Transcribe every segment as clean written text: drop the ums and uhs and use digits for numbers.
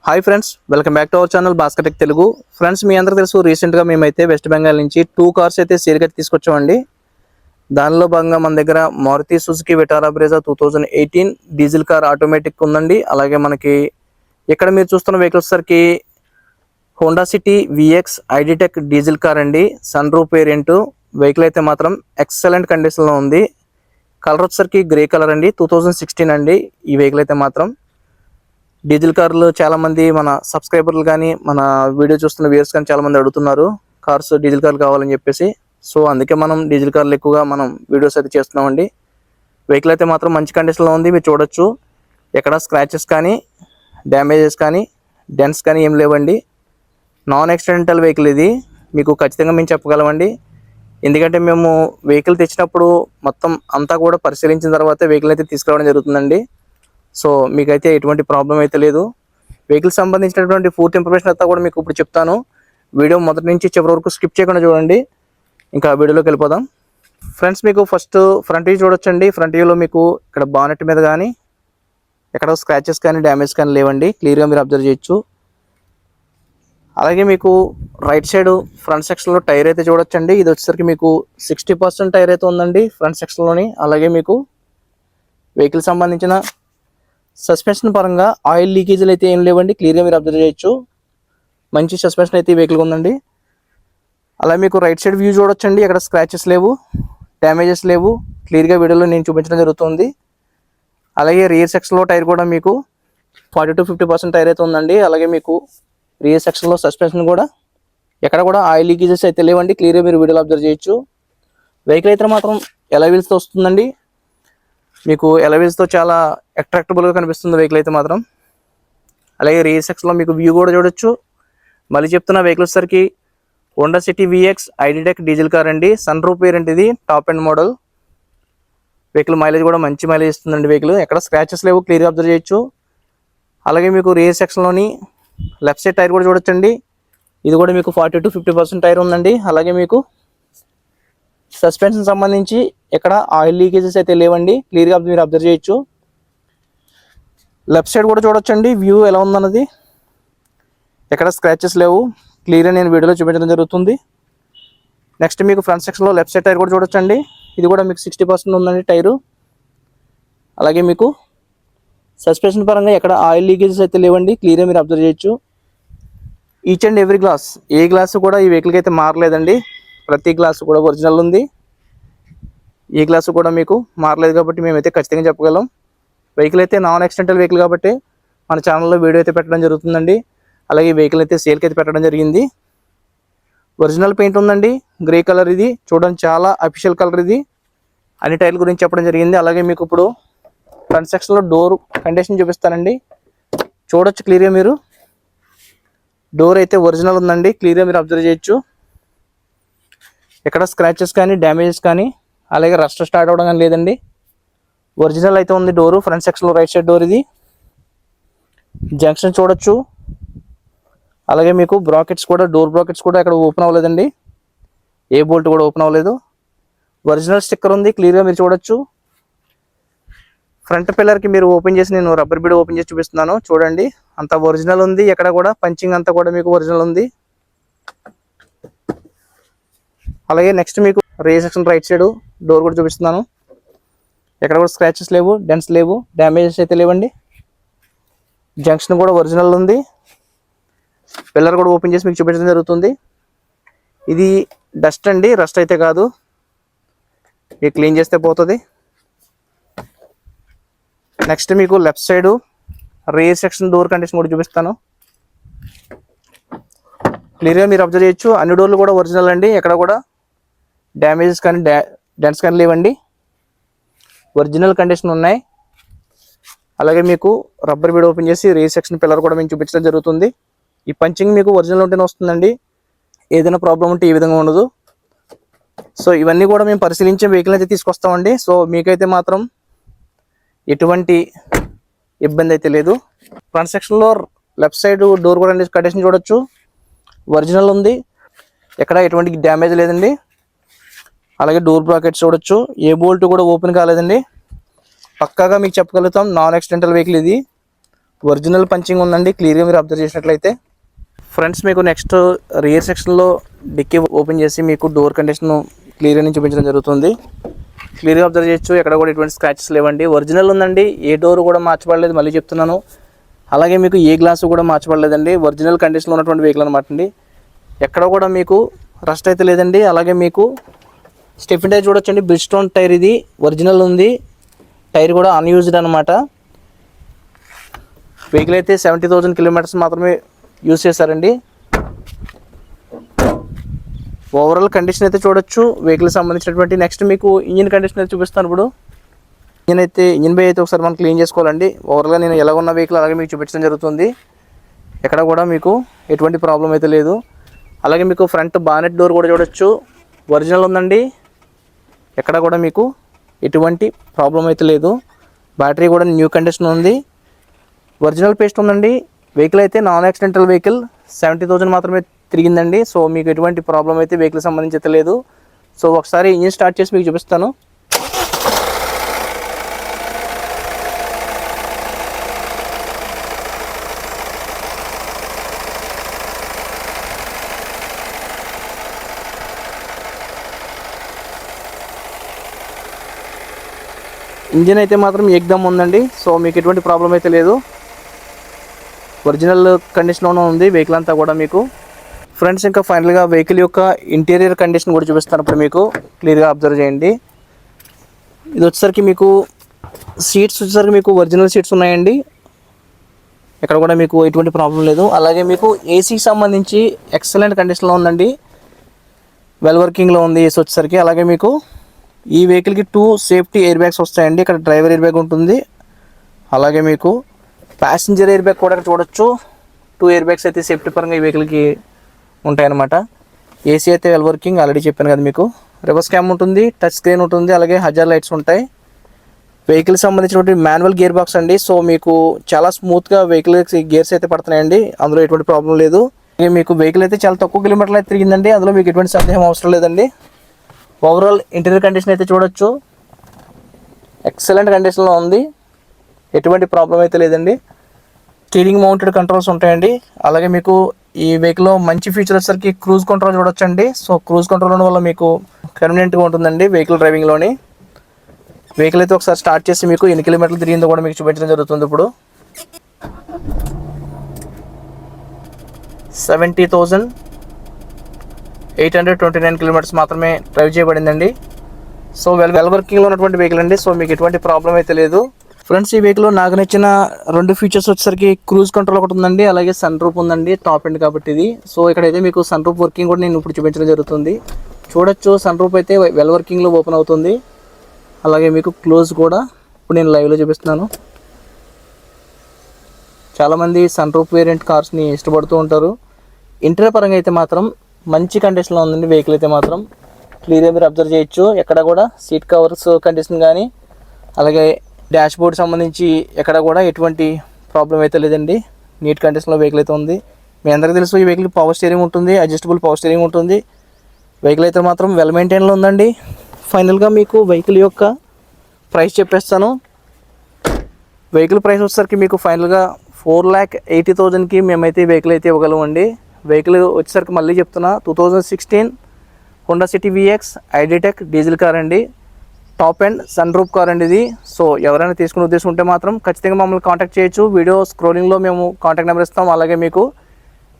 Hi friends, welcome back to our channel Bhaskar tech Telugu. Friends, మీ అందరికీ తెలుసు రీసెంట్గా మేమైతే వెస్ట్ బెంగాల్ నుంచి 2 కార్స్ అయితే సేల్కి తీసుకొచ్చామండి. దానిలో భాగంగా మన దగ్గర Maruti Suzuki Vitara Brezza 2018 diesel car automatic ఉందండి. అలాగే మనకి ఇక్కడ మీరు చూస్తున్న వెహికల్స్ సరికి Honda City VX iDTEC diesel car అండి. సన్ రూఫ్ వేరియంట్ వెహికల్ అయితే మాత్రం ఎక్సలెంట్ కండిషన్లో ఉంది. కలర్ వచ్చేసరికి గ్రే కలర్ అండి. 2016 అండి ఈ వెహికల్ అయితే మాత్రం. డీజిల్ కార్లు చాలామంది మన సబ్స్క్రైబర్లు కానీ మన వీడియో చూస్తున్న వ్యూయర్స్ కానీ చాలామంది అడుగుతున్నారు కార్స్ డీజిల్ కార్లు కావాలని చెప్పేసి. సో అందుకే మనం డీజిల్ కార్లు ఎక్కువగా మనం వీడియోస్ అయితే చేస్తున్నామండి. వెహికల్ అయితే మాత్రం మంచి కండిషన్లో ఉంది. మీరు చూడొచ్చు, ఎక్కడ స్క్రాచెస్ కానీ డ్యామేజెస్ కానీ డెన్స్ కానీ ఏం లేవండి. నాన్ యాక్సిడెంటల్ వెహికల్ ఇది మీకు ఖచ్చితంగా మేము చెప్పగలమండి. ఎందుకంటే మేము వెహికల్ తెచ్చినప్పుడు మొత్తం అంతా కూడా పరిశీలించిన తర్వాత వెహికల్ అయితే తీసుకురావడం జరుగుతుందండి. సో మీకైతే ఎటువంటి ప్రాబ్లం అయితే లేదు. వెహికల్ సంబంధించినటువంటి పూర్తి ఇన్ఫర్మేషన్ అంతా కూడా మీకు ఇప్పుడు చెప్తాను. వీడియో మొదటి నుంచి చివరి వరకు స్కిప్ చేయకుండా చూడండి. ఇంకా వీడియోలోకి వెళ్ళిపోదాం. ఫ్రెండ్స్, మీకు ఫస్ట్ ఫ్రంట్ వ్యూ చూడొచ్చండి. ఫ్రంట్ వ్యూలో మీకు ఇక్కడ బానెట్ మీద కానీ ఎక్కడ స్క్రాచెస్ కానీ డ్యామేజ్ కానీ లేవండి. క్లియర్గా మీరు అబ్జర్వ్ చేయొచ్చు. అలాగే మీకు రైట్ సైడ్ ఫ్రంట్ సెక్షన్లో టైర్ అయితే చూడొచ్చండి. ఇది వచ్చేసరికి మీకు 60% టైర్ అయితే ఉందండి ఫ్రంట్ సెక్షన్లోని. అలాగే మీకు వెహికల్ సంబంధించిన సస్పెన్షన్ పరంగా ఆయిల్ లీకేజీలు అయితే ఏం లేవండి. క్లియర్గా మీరు అబ్జర్వ్ చేయొచ్చు. మంచి సస్పెన్షన్ అయితే ఈ వెహికల్ ఉందండి. అలాగే మీకు రైట్ సైడ్ వ్యూ చూడొచ్చండి. ఎక్కడ స్క్రాచెస్ లేవు, డ్యామేజెస్ లేవు. క్లియర్గా వీడియోలో నేను చూపించడం జరుగుతుంది. అలాగే రియర్ సెక్షన్లో టైర్ కూడా మీకు 40 to 50% టైర్ అయితే ఉందండి. అలాగే మీకు రియర్ సెక్షన్లో సస్పెన్షన్ కూడా ఎక్కడ కూడా ఆయిల్ లీకేజెస్ అయితే లేవండి. క్లియర్గా మీరు వీడియోలో అబ్జర్వ్ చేయొచ్చు. వెహికల్ అయితే మాత్రం ఎలా వీల్స్తో వస్తుందండి. మీకు ఎలవీల్స్తో చాలా అట్రాక్టబుల్గా కనిపిస్తుంది వెహికల్ అయితే మాత్రం. అలాగే రియర్ సెక్షన్లో మీకు వ్యూ కూడా చూడొచ్చు. మళ్ళీ చెప్తున్న వెహికల్ సరికి Honda City VX iDTEC diesel car అండి. సన్ రూఫ్ వేరియంట్ ఇది, top end model vehicle. Mileage కూడా మంచి మైలేజ్ ఇస్తుందండి వెహికల్. ఎక్కడ స్క్రాచెస్ లేవు, క్లియర్గా అబ్జర్వ్ చేయొచ్చు. అలాగే మీకు రియర్ సెక్షన్లోని లెఫ్ట్ సైడ్ టైర్ కూడా చూడొచ్చండి. ఇది కూడా మీకు 40 to 50% టైర్ ఉందండి. అలాగే మీకు సస్పెన్షన్ సంబంధించి ఎక్కడ ఆయిల్ లీకేజెస్ అయితే లేవండి. క్లియర్గా మీరు అబ్జర్వ్ చేయొచ్చు. లెఫ్ట్ సైడ్ కూడా చూడొచ్చండి వ్యూ ఎలా ఉందన్నది. ఎక్కడ స్క్రాచెస్ లేవు. క్లియర్గా నేను వీడియోలో చూపించడం జరుగుతుంది. నెక్స్ట్ మీకు ఫ్రంట్ సెక్షన్లో లెఫ్ట్ సైడ్ టైర్ కూడా చూడొచ్చండి. ఇది కూడా మీకు 60% ఉందండి టైరు. అలాగే మీకు సస్పెన్షన్ పరంగా ఎక్కడ ఆయిల్ లీకేజెస్ అయితే లేవండి. క్లియర్గా మీరు అబ్జర్వ్ చేయొచ్చు. Each and every glass, A glass కూడా ఈ వెహికల్కి అయితే మారలేదండి. ప్రతి గ్లాసు కూడా ఒరిజినల్ ఉంది. ఈ గ్లాసు కూడా మీకు మారలేదు కాబట్టి మేమైతే ఖచ్చితంగా చెప్పగలం. వెహికల్ అయితే నాన్ యాక్సిడెంటల్ వెహికల్ కాబట్టి మన ఛానల్లో వీడియో అయితే పెట్టడం జరుగుతుందండి. అలాగే వెహికల్ అయితే సేల్కి అయితే పెట్టడం జరిగింది. ఒరిజినల్ పెయింట్ ఉందండి, గ్రే కలర్. ఇది చూడడానికి చాలా అఫీషియల్ కలర్. ఇది అన్ని టైర్ల గురించి చెప్పడం జరిగింది. అలాగే మీకు ఇప్పుడు ఫ్రంట్ సెక్షన్లో డోర్ కండిషన్ చూపిస్తానండి. చూడొచ్చు క్లియర్గా మీరు. డోర్ అయితే ఒరిజినల్ ఉందండి. క్లియర్గా మీరు అబ్జర్వ్ చేయొచ్చు. ఎక్కడ స్క్రాచెస్ కానీ డ్యామేజెస్ కానీ అలాగే రస్ట్ స్టార్ట్ అవ్వడం కానీ లేదండి. ఒరిజినల్ అయితే ఉంది డోరు. ఫ్రంట్ సెక్షన్లో రైట్ సైడ్ డోర్ ఇది. జంక్షన్ చూడొచ్చు. అలాగే మీకు బ్రాకెట్స్ కూడా, డోర్ బ్రాకెట్స్ కూడా ఎక్కడ ఓపెన్ అవ్వలేదండి. ఏ బోల్ట్ కూడా ఓపెన్ అవ్వలేదు. ఒరిజినల్ స్టిక్కర్ ఉంది, క్లియర్గా మీరు చూడొచ్చు. ఫ్రంట్ పిల్లర్కి మీరు ఓపెన్ చేసి, నేను రబ్బర్ బీడ్ ఓపెన్ చేసి చూపిస్తున్నాను చూడండి. అంత ఒరిజినల్ ఉంది. ఎక్కడ కూడా పంచింగ్ అంతా కూడా మీకు ఒరిజినల్ ఉంది. అలాగే నెక్స్ట్ మీకు rear section right side door కూడా చూపిస్తున్నాను. ఎక్కడ కూడా స్క్రాచెస్ లేవు, డెన్స్ లేవు, డ్యామేజెస్ అయితే లేవండి. జంక్షన్ కూడా ఒరిజినల్ ఉంది. పిల్లర్ కూడా ఓపెన్ చేసి మీకు చూపించడం జరుగుతుంది. ఇది డస్ట్ అండి, రస్ట్ అయితే కాదు. ఇది క్లీన్ చేస్తే పోతుంది. నెక్స్ట్ మీకు left side rear section door condition కూడా చూపిస్తాను. క్లియర్గా మీరు అబ్జర్వ్ చేయొచ్చు. అన్ని డోర్లు కూడా ఒరిజినల్ అండి. ఎక్కడ కూడా డ్యామేజెస్ కానీ డెంట్స్ కానీ లేవండి. ఒరిజినల్ కండిషన్ ఉన్నాయి. అలాగే మీకు రబ్బర్ బీడ్ ఓపెన్ చేసి రియర్ సెక్షన్ పిల్లర్ కూడా మీకు చూపించడం జరుగుతుంది. ఈ పంచింగ్ మీకు ఒరిజినల్ ఉంటేనే వస్తుందండి. ఏదైనా ప్రాబ్లం ఉంటే ఈ విధంగా ఉండదు. సో ఇవన్నీ కూడా మేము పరిశీలించే వెహికల్ అయితే తీసుకొస్తామండి. సో మీకైతే మాత్రం ఎటువంటి ఇబ్బంది అయితే లేదు. ఫ్రంట్ సెక్షన్లో లెఫ్ట్ సైడ్ డోర్ కూడా కండిషన్ చూడొచ్చు. ఒరిజినల్ ఉంది. ఎక్కడ ఎటువంటి డ్యామేజ్ లేదండి. అలాగే డోర్ బ్రాకెట్స్ చూడొచ్చు. ఏ బోల్ట్ కూడా ఓపెన్ కాలేదండి. పక్కాగా మీకు చెప్పగలుగుతాం నాన్ యాక్సిడెంటల్ వెహికల్ ఇది. ఒరిజినల్ పంచింగ్ ఉందండి, క్లియర్గా మీరు అబ్జర్వ్ చేసినట్లయితే. ఫ్రెండ్స్ మీకు నెక్స్ట్ రియర్ సెక్షన్లో డిక్కీ ఓపెన్ చేసి మీకు డోర్ కండిషన్ క్లియర్గా నేను చూపించడం జరుగుతుంది. క్లియర్గా అబ్జర్వ్ చేయొచ్చు, ఎక్కడ కూడా ఎటువంటి స్క్రాచెస్ లేవండి. ఒరిజినల్ ఉందండి, ఏ డోర్ కూడా మార్చబడలేదు, మళ్ళీ చెప్తున్నాను. అలాగే మీకు ఏ గ్లాసు కూడా మార్చబడలేదండి, ఒరిజినల్ కండిషన్లో ఉన్నటువంటి వెహికల్ అనమాట అండి. ఎక్కడ కూడా మీకు రస్ట్ అయితే లేదండి. అలాగే మీకు స్టెఫిన్ టైర్ చూడొచ్చండి, బ్రిడ్జ్స్టోన్ టైర్ ఇది ఒరిజినల్ ఉంది. టైర్ కూడా అన్యూజ్డ్ అనమాట. వెహికల్ అయితే 70,000 కిలోమీటర్స్ మాత్రమే యూజ్ చేశారండి. ఓవరాల్ కండిషన్ అయితే చూడొచ్చు వెహికల్ సంబంధించినటువంటి. నెక్స్ట్ మీకు ఇంజిన్ కండిషన్ అయితే చూపిస్తాను. ఇప్పుడు ఇంజిన్ బై అయితే ఒకసారి మనం క్లీన్ చేసుకోవాలండి. ఓవరాల్గా నేను ఎలా ఉన్న వెహికల్ అలాగే మీకు చూపించడం జరుగుతుంది. ఎక్కడ కూడా మీకు ఎటువంటి ప్రాబ్లం అయితే లేదు. అలాగే మీకు ఫ్రంట్ బానెట్ డోర్ కూడా చూడొచ్చు, ఒరిజినల్ ఉందండి. ఎక్కడ కూడా మీకు ఎటువంటి ప్రాబ్లం అయితే లేదు. బ్యాటరీ కూడా న్యూ కండిషన్ ఉంది, ఒరిజినల్ పేస్ట్ ఉందండి. వెహికల్ అయితే నాన్ యాక్సిడెంటల్ వెహికల్, 70,000 మాత్రమే తిరిగిందండి. సో మీకు ఎటువంటి ప్రాబ్లం అయితే వెహికల్ సంబంధించి అయితే లేదు. సో ఒకసారి ఇంజిన్ స్టార్ట్ చేసి మీకు చూపిస్తాను. ఇంజిన్ అయితే మాత్రం ఏకదమ్ ఉందండి. సో మీకు ఎటువంటి ప్రాబ్లం అయితే లేదు, ఒరిజినల్ కండిషన్లోనే ఉంది వెహికల్ అంతా కూడా మీకు. ఫ్రెండ్స్ ఇంకా ఫైనల్గా వెహికల్ యొక్క ఇంటీరియర్ కండిషన్ కూడా చూపిస్తాను. ఇప్పుడు మీకు క్లియర్గా అబ్జర్వ్ చేయండి. ఇది వచ్చేసరికి మీకు సీట్స్ వచ్చేసరికి మీకు ఒరిజినల్ సీట్స్ ఉన్నాయండి, ఎక్కడ కూడా మీకు ఎటువంటి ప్రాబ్లం లేదు. అలాగే మీకు ఏసీకి సంబంధించి ఎక్సలెంట్ కండిషన్లో ఉందండి, వెల్ వర్కింగ్లో ఉంది ఏసీ వచ్చేసరికి. అలాగే మీకు ఈ వెహికల్కి 2 సేఫ్టీ ఎయిర్ బ్యాగ్స్ వస్తాయండి. ఇక్కడ డ్రైవర్ ఎయిర్ బ్యాగ్ ఉంటుంది, అలాగే మీకు ప్యాసింజర్ ఎయిర్ బ్యాగ్ కూడా ఇక్కడ చూడొచ్చు. 2 ఎయిర్ బ్యాగ్స్ అయితే సేఫ్టీ పరంగా ఈ వెహికల్కి ఉంటాయన్నమాట. ఏసీ అయితే వెల్ వర్కింగ్, ఆల్రెడీ చెప్పాను కదా మీకు. రివర్స్ క్యామ్ ఉంటుంది, టచ్ స్క్రీన్ ఉంటుంది, అలాగే హజార్ లైట్స్ ఉంటాయి. వెహికల్ సంబంధించినటువంటి మాన్యువల్ గేర్ బాక్స్ అండి. సో మీకు చాలా స్మూత్గా వెహికల్ గేర్స్ అయితే పడుతున్నాయండి, అందులో ఎటువంటి ప్రాబ్లం లేదు. మీకు వెహికల్ అయితే చాలా తక్కువ కిలోమీటర్లు అయితే తిరిగిందండి, అందులో మీకు ఎటువంటి సందేహం అవసరం లేదండి. ఓవరాల్ ఇంటీరియర్ కండిషన్ అయితే చూడొచ్చు, ఎక్సలెంట్ కండిషన్లో ఉంది, ఎటువంటి ప్రాబ్లం అయితే లేదండి. స్టీరింగ్ మౌంటెడ్ కంట్రోల్స్ ఉంటాయండి. అలాగే మీకు ఈ వెహికల్లో మంచి ఫీచర్ వచ్చేసరికి క్రూజ్ కంట్రోల్ చూడొచ్చండి. సో క్రూజ్ కంట్రోల్ ఉండడం వల్ల మీకు కన్వీనియంట్గా ఉంటుందండి వెహికల్ డ్రైవింగ్లోని. వెహికల్ అయితే ఒకసారి స్టార్ట్ చేసి మీకు ఎన్ని కిలోమీటర్లు తిరిగిందో కూడా మీకు చూపించడం జరుగుతుంది. ఇప్పుడు 70,829 కిలోమీటర్స్ మాత్రమే డ్రైవ్ చేయబడిందండి. సో వెల్ వర్కింగ్లో ఉన్నటువంటి వెహికల్ అండి. సో మీకు ఎటువంటి ప్రాబ్లం అయితే లేదు. ఫ్రెండ్స్ ఈ వెహికల్లో నాకు నచ్చిన 2 ఫీచర్స్ వచ్చేసరికి క్రూజ్ కంట్రోల్ ఒకటి ఉందండి, అలాగే సన్ రూఫ్ ఉందండి, టాప్ ఎండ్ కాబట్టి ఇది. సో ఇక్కడైతే మీకు సన్ రూఫ్ వర్కింగ్ కూడా నేను ఇప్పుడు చూపించడం జరుగుతుంది. చూడొచ్చు సన్ రూఫ్ అయితే వెల్ వర్కింగ్లో ఓపెన్ అవుతుంది. అలాగే మీకు క్లోజ్ కూడా ఇప్పుడు నేను లైవ్లో చూపిస్తున్నాను. చాలామంది సన్ రూఫ్ వేరియంట్ కార్స్ని ఇష్టపడుతూ ఉంటారు. ఇంటీరియర్ పరంగా అయితే మాత్రం మంచి కండిషన్లో ఉందండి వెహికల్ అయితే మాత్రం. క్లియర్గా మీరు అబ్జర్వ్ చేయొచ్చు, ఎక్కడ కూడా సీట్ కవర్స్ కండిషన్ కానీ అలాగే డాష్ బోర్డ్ సంబంధించి ఎక్కడ కూడా ఎటువంటి ప్రాబ్లం అయితే లేదండి, నీట్ కండిషన్లో వెహికల్ అయితే ఉంది. మీ అందరికీ తెలుసు ఈ వెహికల్ పవర్ స్టీరింగ్ ఉంటుంది, అడ్జస్టబుల్ పవర్ స్టీరింగ్ ఉంటుంది. వెహికల్ అయితే మాత్రం వెల్ మెయింటైన్లో ఉందండి. ఫైనల్గా మీకు వెహికల్ యొక్క ప్రైస్ చెప్పేస్తాను. వెహికల్ ప్రైస్ వచ్చేసరికి మీకు ఫైనల్గా 4,80,000కి మేమైతే వెహికల్ అయితే ఇవ్వగలమండి. వెహికల్ వచ్చేసరికి మళ్ళీ చెప్తున్నా 2016 Honda City VX iDTEC diesel car అండి, top and sunroof car అండి ఇది. సో ఎవరైనా తీసుకునే ఉద్దేశం ఉంటే మాత్రం ఖచ్చితంగా మమ్మల్ని కాంటాక్ట్ చేయొచ్చు. వీడియో స్క్రోలింగ్లో మేము కాంటాక్ట్ నెంబర్ ఇస్తాం, అలాగే మీకు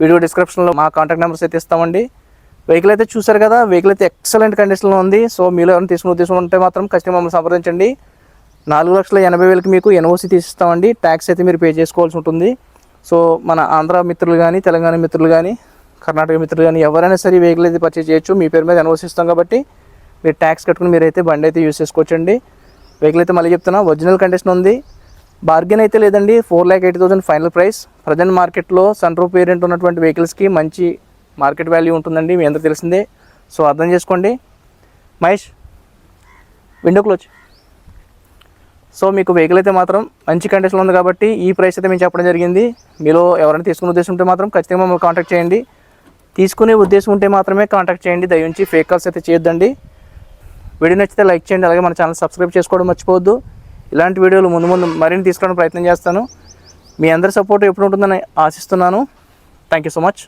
వీడియో డిస్క్రిప్షన్లో మా కాంటాక్ట్ నెంబర్స్ అయితే ఇస్తామండి. వెహికల్ అయితే చూసారు కదా, వెహికల్ అయితే ఎక్సలెంట్ కండిషన్లో ఉంది. సో మీలో ఎవరైనా తీసుకునే ఉద్దేశం ఉంటే మాత్రం ఖచ్చితంగా మమ్మల్ని సంప్రదించండి. 4,80,000కి మీకు ఎన్ఓసి తీసిస్తామండి. ట్యాక్స్ అయితే మీరు పే చేసుకోవాల్సి ఉంటుంది. సో మన ఆంధ్ర మిత్రులు కానీ, తెలంగాణ మిత్రులు కానీ, కర్ణాటక మిత్రులు కానీ ఎవరైనా సరే వెహికల్ అయితే పర్చేజ్ చేయొచ్చు. మీ పేరు మీద ఎన్ఓసి ఇస్తాం కాబట్టి మీరు ట్యాక్స్ కట్టుకుని మీరైతే బండి అయితే యూజ్ చేసుకోవచ్చండి. వెహికల్ అయితే మళ్ళీ చెప్తున్నా ఒరిజినల్ కండిషన్ ఉంది, బార్గెన్ అయితే లేదండి. 4,80,000 ఫైనల్ ప్రైస్. ప్రజెంట్ మార్కెట్లో సన్ రూఫ్ వేరియంట్ ఉన్నటువంటి వెహికల్స్కి మంచి మార్కెట్ వాల్యూ ఉంటుందండి, మీ అందరికీ తెలిసిందే. సో అర్థం చేసుకోండి. Mahesh window close. సో మీకు వెహికల్ అయితే మాత్రం మంచి కండిషన్లో ఉంది కాబట్టి ఈ ప్రైస్ అయితే మేము చెప్పడం జరిగింది. మీలో ఎవరైనా తీసుకునే ఉద్దేశం ఉంటే మాత్రం ఖచ్చితంగా మమ్మల్ని కాంటాక్ట్ చేయండి. తీసుకునే ఉద్దేశం ఉంటే మాత్రమే కాంటాక్ట్ చేయండి, దయవుంచి ఫేక్ కాల్స్ అయితే చేయొద్దండి. వీడియో నచ్చితే లైక్ చేయండి, అలాగే మన ఛానల్ సబ్స్క్రైబ్ చేసుకోవడం మర్చిపోవద్దు. ఇలాంటి వీడియోలు ముందు మరిన్ని తీసుకోవడానికి ప్రయత్నం చేస్తాను. మీ అందరి సపోర్ట్ ఎప్పుడు ఉంటుందని ఆశిస్తున్నాను. Thank you so much.